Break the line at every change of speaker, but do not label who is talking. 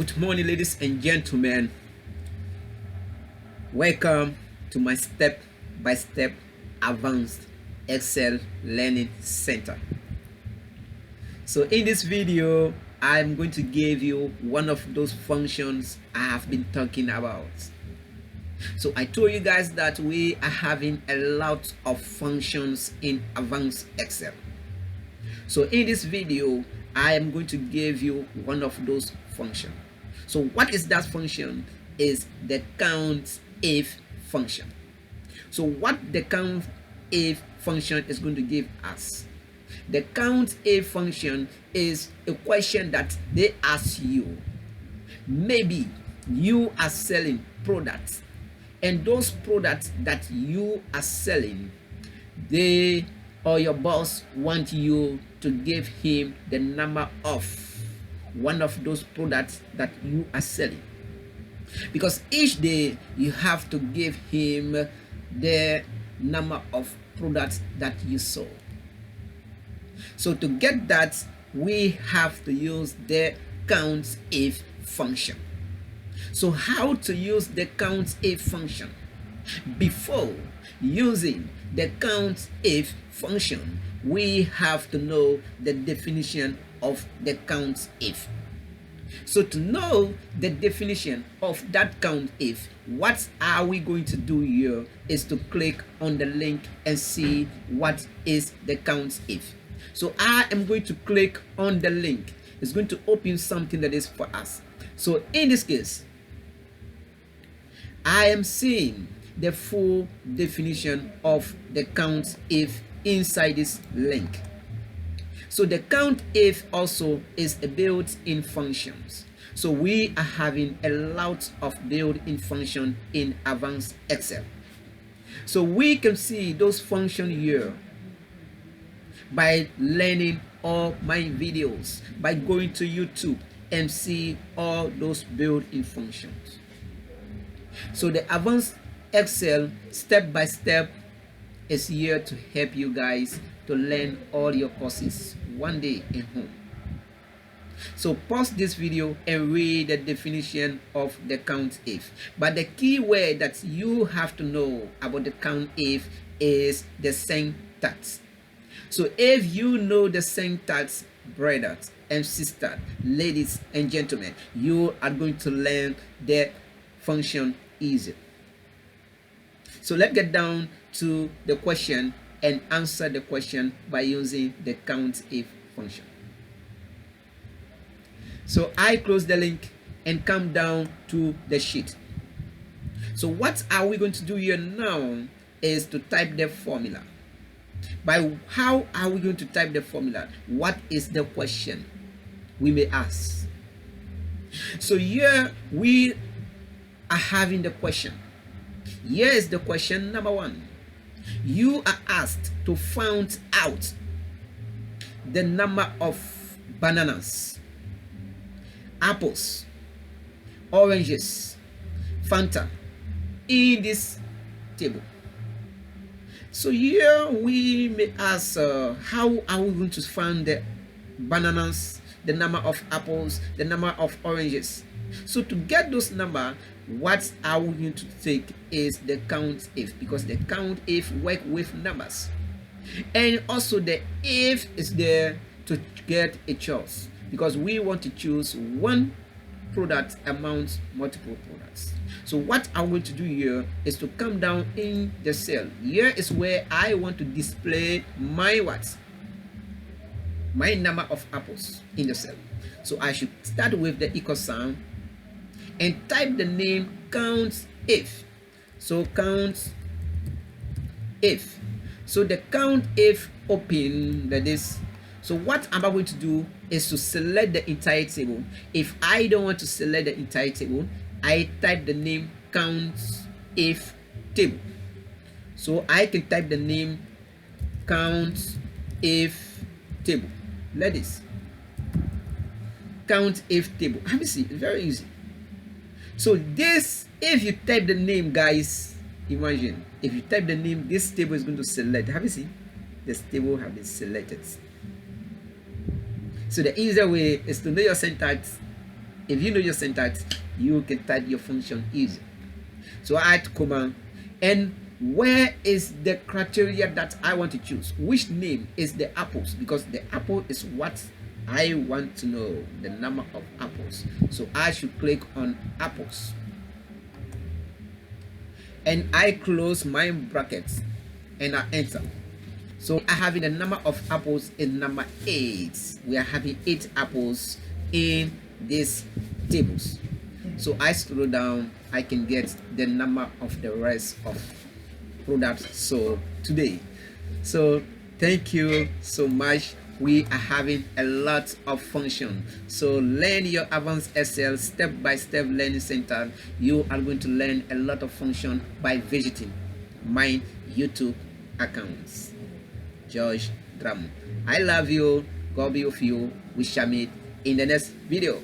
Good morning, ladies and gentlemen. Welcome to my step-by-step advanced Excel learning center. So in this video, I'm going to give you one of those functions I have been talking about. So I told you guys that we are having a lot of functions in advanced Excel. So in this video, I am going to give you one of those functions. So what is that function? Is the Countif function. So what the Countif function is going to give us? The Countif function is a question that they ask you. Maybe you are selling products, and those products that you are selling, they or your boss want you to give him the number of one of those products that you are selling, because each day you have to give him the number of products that you sold. So to get that, we have to use the Countif function. So how to use the Countif function? Before using the Countif function, we have to know the definition of the Countif. So to know the definition of that Countif, what are we going to do here is to click on the link and see what is the Countif. So I am going to click on the link. It's going to open something that is for us. So in this case, I am seeing the full definition of the Countif inside this link. So the Countif also is a built-in functions. So we are having a lot of built-in function in advanced Excel. So we can see those functions here by learning all my videos, by going to YouTube and see all those built-in functions. So the advanced Excel step-by-step is here to help you guys to learn all your courses one day at home. So pause this video and read the definition of the Countif. But the key word that you have to know about the Countif is the syntax. So if you know the syntax, brothers and sisters, ladies and gentlemen, you are going to learn the function easy. So let's get down to the question and answer the question by using the Countif function. So I close the link and come down to the sheet. So what are we going to do here now is to type the formula. By how are we going to type the formula? What is the question we may ask? So here we are having the question. Here is the question number 1. You are asked to find out the number of bananas, apples, oranges, Fanta in this table. So here we may ask, how are we going to find the bananas, the number of apples, the number of oranges? So to get those numbers, what are we going to take is the Countif, because the Countif work with numbers. And also the if is there to get a choice, because we want to choose one product amongst multiple products. So what I'm going to do here is to come down in the cell. Here is where I want to display my what? My number of apples in the cell. So I should start with the equal sign and type the name Countif. So Countif. So the Countif open that is. So what I'm going to do is to select the entire table. If I don't want to select the entire table, I type the name Countif table. So I can type the name Countif table. Let this Countif table. Have you seen? It's very easy. So this, if you type the name, guys, imagine if you type the name, this table is going to select. Have you seen? This table have been selected. So the easier way is to know your syntax If you know your syntax, you can type your function easy. So I add comma, and where is the criteria that I want to choose? Which name is the apples? Because the apple is what I want to know, the number of apples. So I should click on apples, and I close my brackets and I enter. So I have the number of apples is number 8. We are having 8 apples in these tables. So I scroll down, I can get the number of the rest of products sold today. So thank you so much. We are having a lot of function. So learn your advanced Excel step-by-step learning center. You are going to learn a lot of function by visiting my YouTube accounts. George Drum. I love you. God be with you. We shall meet in the next video.